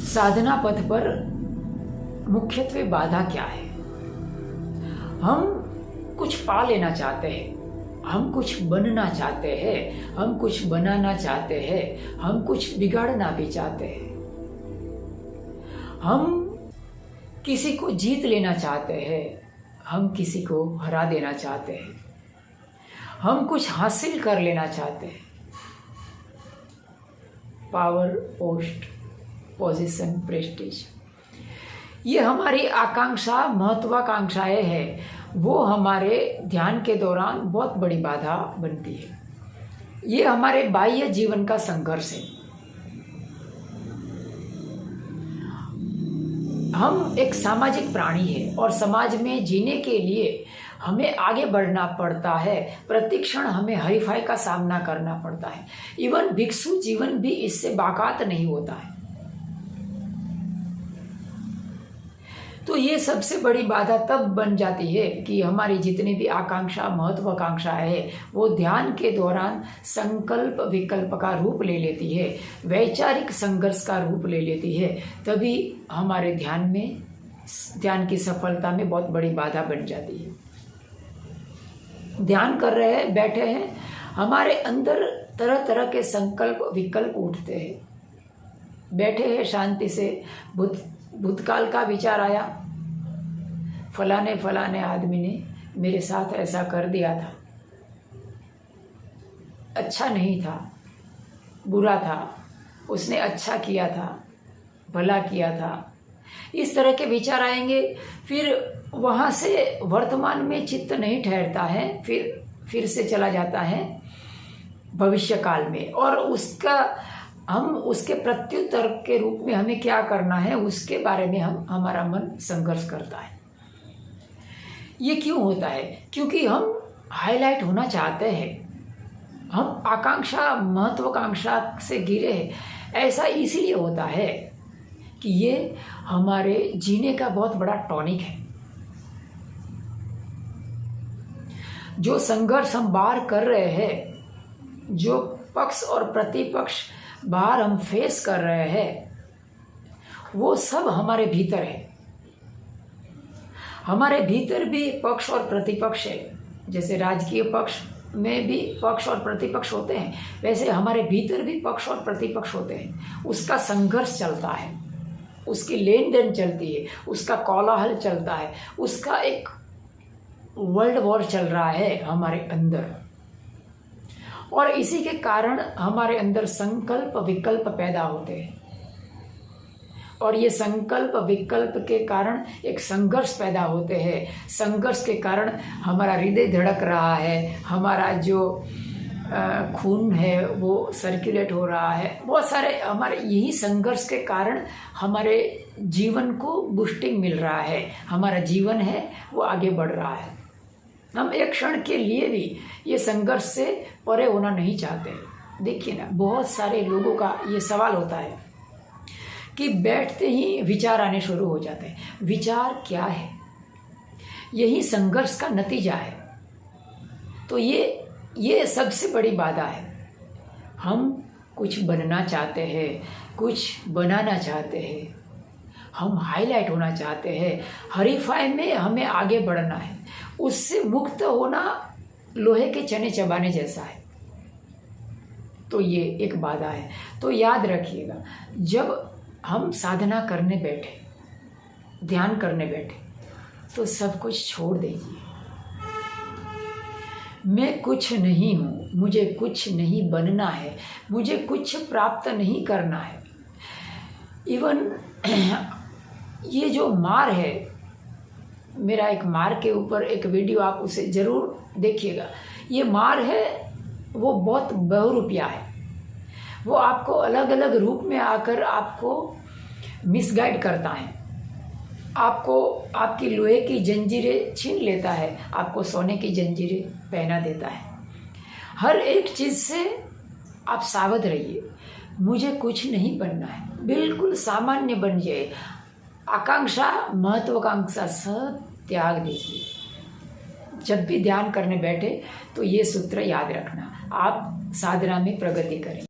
साधना पथ पर मुख्यत्वे बाधा क्या है? हम कुछ पा लेना चाहते हैं, हम कुछ बनना चाहते हैं, हम कुछ बनाना चाहते हैं, हम कुछ बिगाड़ना भी चाहते हैं, हम किसी को जीत लेना चाहते हैं, हम किसी को हरा देना चाहते हैं, हम कुछ हासिल कर लेना चाहते हैं। पावर, पोस्ट, पोजीशन, प्रेस्टीज, ये हमारी आकांक्षा, महत्वाकांक्षाएं हैं, वो हमारे ध्यान के दौरान बहुत बड़ी बाधा बनती है। ये हमारे बाह्य जीवन का संघर्ष है। हम एक सामाजिक प्राणी हैं और समाज में जीने के लिए हमें आगे बढ़ना पड़ता है। प्रतिक्षण हमें हरीफाई का सामना करना पड़ता है। इवन भिक्षु जीवन भी इससे बाकात नहीं होता है। तो ये सबसे बड़ी बाधा तब बन जाती है कि हमारी जितनी भी आकांक्षा, महत्वाकांक्षा है, वो ध्यान के दौरान संकल्प विकल्प का रूप ले लेती है, वैचारिक संघर्ष का रूप ले लेती है। तभी हमारे ध्यान की सफलता में बहुत बड़ी बाधा बन जाती है। ध्यान कर रहे हैं, बैठे हैं, हमारे अंदर तरह तरह के संकल्प विकल्प उठते हैं। बैठे हैं शांति से, भूतकाल का विचार आया, फलाने फलाने आदमी ने मेरे साथ ऐसा कर दिया था, अच्छा नहीं था, बुरा था, उसने अच्छा किया था, भला किया था। इस तरह के विचार आएंगे। फिर वहाँ से वर्तमान में चित्त नहीं ठहरता है, फिर से चला जाता है भविष्य काल में, और हम उसके प्रत्युत्तर के रूप में हमें क्या करना है उसके बारे में हमारा मन संघर्ष करता है। ये क्यों होता है? क्योंकि हम हाईलाइट होना चाहते हैं, हम आकांक्षा, महत्वाकांक्षा से घिरे हैं। ऐसा इसीलिए होता है कि ये हमारे जीने का बहुत बड़ा टॉनिक है। जो संघर्ष हम बाहर कर रहे हैं, जो पक्ष और प्रतिपक्ष बाहर हम फेस कर रहे हैं, वो सब हमारे भीतर है। हमारे भीतर भी पक्ष और प्रतिपक्ष है। जैसे राजकीय पक्ष में भी पक्ष और प्रतिपक्ष होते हैं, वैसे हमारे भीतर भी पक्ष और प्रतिपक्ष होते हैं। उसका संघर्ष चलता है, उसकी लेन देन चलती है, उसका कोलाहल चलता है, उसका एक वर्ल्ड वॉर चल रहा है हमारे अंदर। और इसी के कारण हमारे अंदर संकल्प विकल्प पैदा होते हैं, और ये संकल्प विकल्प के कारण एक संघर्ष पैदा होते हैं। संघर्ष के कारण हमारा हृदय धड़क रहा है, हमारा जो खून है वो सर्कुलेट हो रहा है। बहुत सारे हमारे यही संघर्ष के कारण हमारे जीवन को बूस्टिंग मिल रहा है, हमारा जीवन है वो आगे बढ़ रहा है। हम एक क्षण के लिए भी ये संघर्ष से परे होना नहीं चाहते। देखिए ना, बहुत सारे लोगों का ये सवाल होता है कि बैठते ही विचार आने शुरू हो जाते हैं। विचार क्या है? यही संघर्ष का नतीजा है। तो ये सबसे बड़ी बाधा है। हम कुछ बनना चाहते हैं, कुछ बनाना चाहते हैं, हम हाईलाइट होना चाहते हैं, हरीफाई में हमें आगे बढ़ना है। उससे मुक्त होना लोहे के चने चबाने जैसा है। तो ये एक बाधा है। तो याद रखिएगा, जब हम साधना करने बैठे, ध्यान करने बैठे, तो सब कुछ छोड़ दीजिए। मैं कुछ नहीं हूँ, मुझे कुछ नहीं बनना है, मुझे कुछ प्राप्त नहीं करना है। इवन ये जो मार है, मेरा एक मार के ऊपर एक वीडियो, आप उसे ज़रूर देखिएगा। ये मार है वो बहुत बहुरूपिया है। वो आपको अलग अलग रूप में आकर आपको मिसगाइड करता है, आपको आपकी लोहे की जंजीरें छीन लेता है, आपको सोने की जंजीरें पहना देता है। हर एक चीज़ से आप सावध रहिए। मुझे कुछ नहीं बनना है, बिल्कुल सामान्य बन जाए। आकांक्षा, महत्वाकांक्षा सब त्याग दीजिए। जब भी ध्यान करने बैठे तो ये सूत्र याद रखना, आप साधना में प्रगति करें।